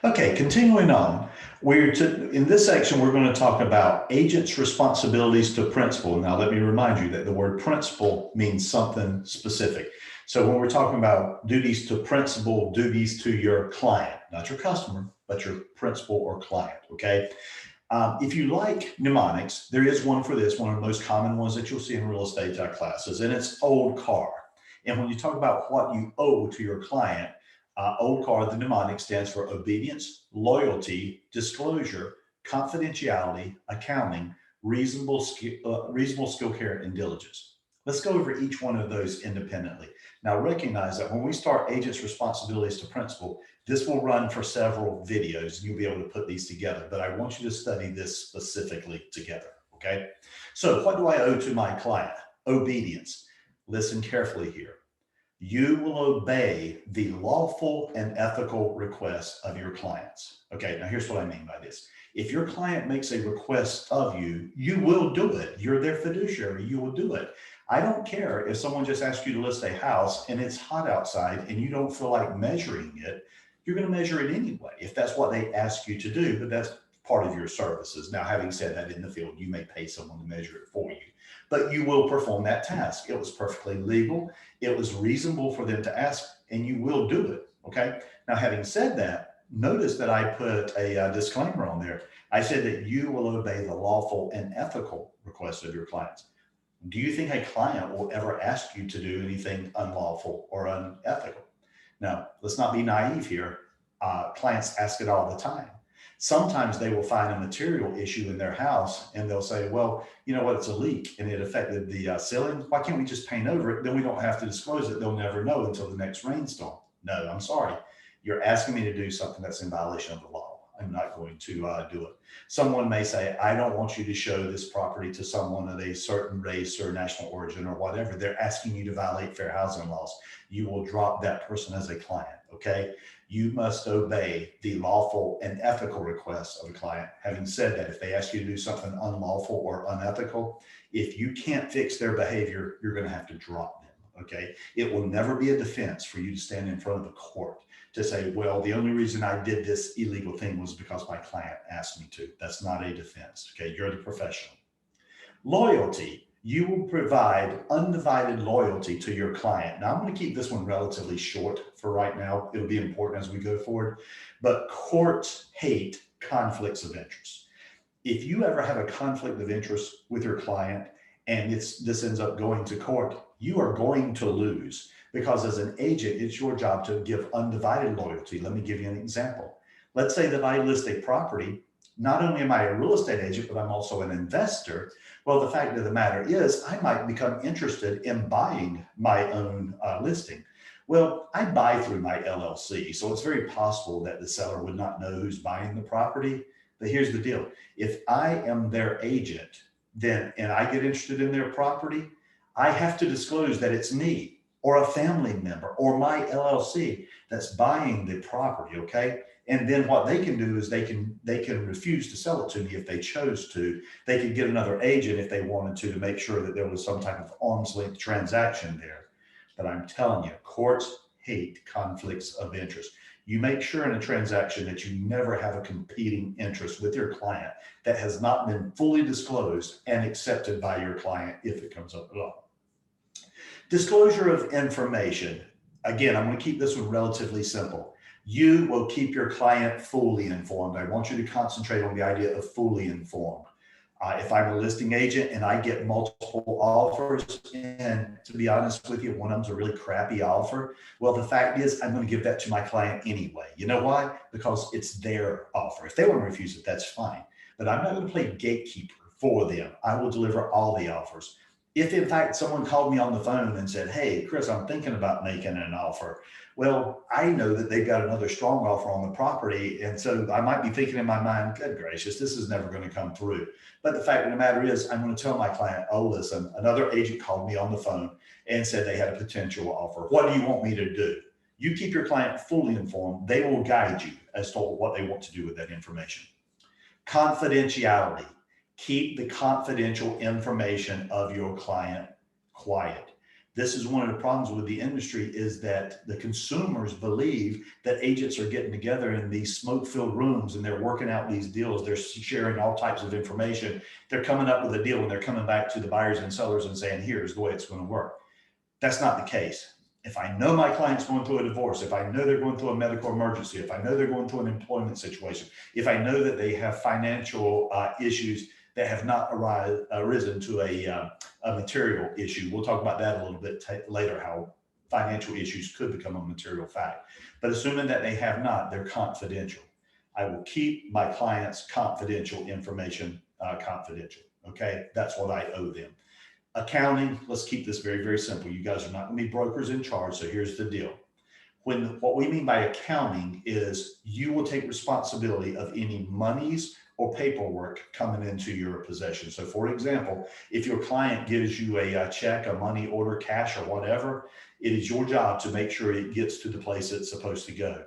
Okay, continuing on, in this section, we're going to talk about agents' responsibilities to principal. Now, let me remind you that the word principal means something specific. So when we're talking about duties to principal, duties to your client, not your customer, but your principal or client, okay? If you like mnemonics, there is one for this, one of the most common ones that you'll see in real estate classes, and it's old car. And when you talk about what you owe to your client, old car, the mnemonic stands for obedience, loyalty, disclosure, confidentiality, accounting, reasonable skill, care, and diligence. Let's go over each one of those independently. Now, recognize that when we start agents' responsibilities to principal, this will run for several videos and you'll be able to put these together, but I want you to study this specifically together, okay? So what do I owe to my client? Obedience. Listen carefully here. You will obey the lawful and ethical requests of your clients. Okay, now here's what I mean by this. If your client makes a request of you, you will do it. You're their fiduciary, you will do it. I don't care if someone just asks you to list a house and it's hot outside and you don't feel like measuring it, you're going to measure it anyway, if that's what they ask you to do, but that's part of your services. Now, having said that, in the field, you may pay someone to measure it for you, but you will perform that task. It was perfectly legal. It was reasonable for them to ask, and you will do it, okay? Now, having said that, notice that I put a disclaimer on there. I said that you will obey the lawful and ethical requests of your clients. Do you think a client will ever ask you to do anything unlawful or unethical? Now, let's not be naive here. Clients ask it all the time. Sometimes they will find a material issue in their house and they'll say, well, you know what, it's a leak and it affected the ceiling. Why can't we just paint over it? Then we don't have to disclose it. They'll never know until the next rainstorm. No, I'm sorry. You're asking me to do something that's in violation of the law. I'm not going to do it. Someone may say, I don't want you to show this property to someone of a certain race or national origin or whatever. They're asking you to violate fair housing laws. You will drop that person as a client, okay? You must obey the lawful and ethical requests of a client. Having said that, if they ask you to do something unlawful or unethical, if you can't fix their behavior, you're going to have to drop them, okay? It will never be a defense for you to stand in front of a court to say, well, the only reason I did this illegal thing was because my client asked me to. That's not a defense, okay? You're the professional. Loyalty. You will provide undivided loyalty to your client. Now, I'm going to keep this one relatively short for right now. It'll be important as we go forward, but courts hate conflicts of interest. If you ever have a conflict of interest with your client and this ends up going to court, you are going to lose because as an agent, it's your job to give undivided loyalty. Let me give you an example. Let's say that I list a property. Not only am I a real estate agent, but I'm also an investor. Well, the fact of the matter is I might become interested in buying my own listing. Well, I buy through my LLC, so it's very possible that the seller would not know who's buying the property. But here's the deal. If I am their agent, and I get interested in their property, I have to disclose that it's me or a family member or my LLC that's buying the property, okay? And then what they can do is they can refuse to sell it to me if they chose to. They could get another agent if they wanted to make sure that there was some type of arm's length transaction there. But I'm telling you, courts hate conflicts of interest. You make sure in a transaction that you never have a competing interest with your client that has not been fully disclosed and accepted by your client if it comes up at all. Disclosure of information. Again, I'm going to keep this one relatively simple. You will keep your client fully informed. I want you to concentrate on the idea of fully informed. If I'm a listing agent and I get multiple offers, and to be honest with you, one of them's a really crappy offer, well, the fact is I'm going to give that to my client anyway. You know why? Because it's their offer. If they want to refuse it, that's fine. But I'm not going to play gatekeeper for them. I will deliver all the offers. If in fact someone called me on the phone and said, hey, Chris, I'm thinking about making an offer. Well, I know that they've got another strong offer on the property. And so I might be thinking in my mind, good gracious, this is never going to come through. But the fact of the matter is I'm going to tell my client, oh, listen, another agent called me on the phone and said they had a potential offer. What do you want me to do? You keep your client fully informed. They will guide you as to what they want to do with that information. Confidentiality. Keep the confidential information of your client quiet. This is one of the problems with the industry, is that the consumers believe that agents are getting together in these smoke-filled rooms and they're working out these deals. They're sharing all types of information. They're coming up with a deal and they're coming back to the buyers and sellers and saying, here's the way it's going to work. That's not the case. If I know my client's going through a divorce, if I know they're going through a medical emergency, if I know they're going through an employment situation, if I know that they have financial issues that have not arisen to a material issue. We'll talk about that a little bit later, how financial issues could become a material fact. But assuming that they have not, they're confidential. I will keep my clients' confidential information confidential. Okay, that's what I owe them. Accounting, let's keep this very, very simple. You guys are not going to be brokers in charge, so here's the deal. What we mean by accounting is you will take responsibility of any monies or paperwork coming into your possession. So for example, if your client gives you a check, a money order, cash, or whatever, it is your job to make sure it gets to the place it's supposed to go.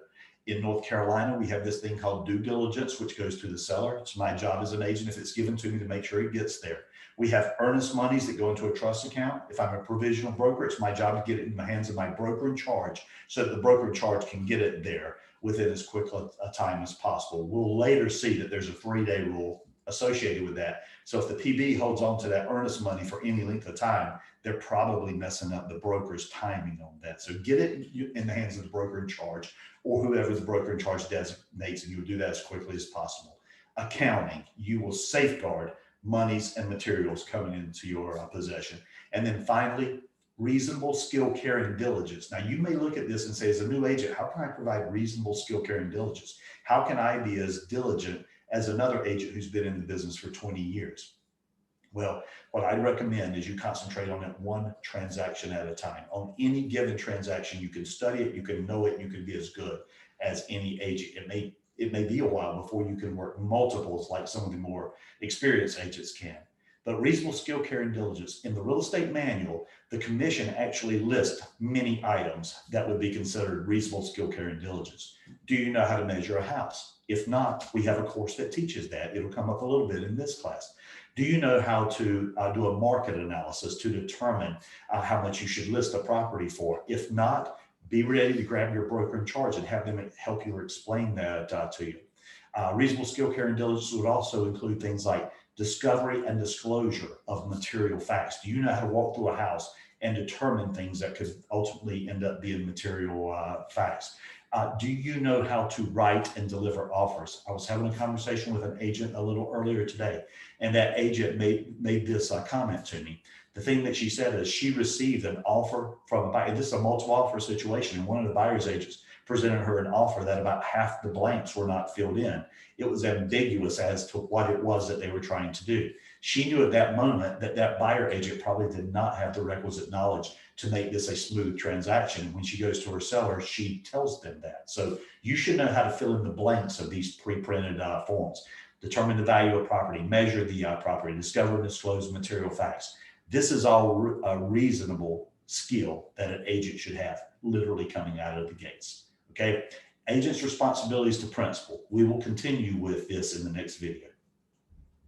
In North Carolina, we have this thing called due diligence, which goes to the seller. It's my job as an agent, if it's given to me, to make sure it gets there. We have earnest monies that go into a trust account. If I'm a provisional broker, it's my job to get it in the hands of my broker in charge so that the broker in charge can get it there within as quick a time as possible. We'll later see that there's a 3-day rule associated with that. So if the PB holds on to that earnest money for any length of time, they're probably messing up the broker's timing on that. So get it in the hands of the broker in charge, or whoever the broker in charge designates, and you will do that as quickly as possible. Accounting, you will safeguard monies and materials coming into your possession. And then finally, reasonable skill, care, and diligence. Now, you may look at this and say, as a new agent, how can I provide reasonable skill, care, and diligence? How can I be as diligent as another agent who's been in the business for 20 years? Well, what I recommend is you concentrate on it one transaction at a time. On any given transaction, you can study it, you can know it, you can be as good as any agent. It may be a while before you can work multiples like some of the more experienced agents can. But reasonable skill, care, and diligence. In the real estate manual, the commission actually lists many items that would be considered reasonable skill, care, and diligence. Do you know how to measure a house? If not, we have a course that teaches that. It'll come up a little bit in this class. Do you know how to do a market analysis to determine how much you should list a property for? If not, be ready to grab your broker in charge and have them help you or explain that to you. Reasonable skill, care, and diligence would also include things like discovery and disclosure of material facts. Do you know how to walk through a house and determine things that could ultimately end up being material facts? Do you know how to write and deliver offers? I was having a conversation with an agent a little earlier today, and that agent made this comment to me. The thing that she said is she received an offer from a buyer. This is a multiple offer situation, and one of the buyer's agents presented her an offer that about half the blanks were not filled in. It was ambiguous as to what it was that they were trying to do. She knew at that moment that that buyer agent probably did not have the requisite knowledge to make this a smooth transaction. When she goes to her seller, she tells them that. So you should know how to fill in the blanks of these pre-printed forms. Determine the value of property, measure the property, discover and disclose material facts. This is all a reasonable skill that an agent should have literally coming out of the gates. Okay, agent's responsibilities to principal. We will continue with this in the next video.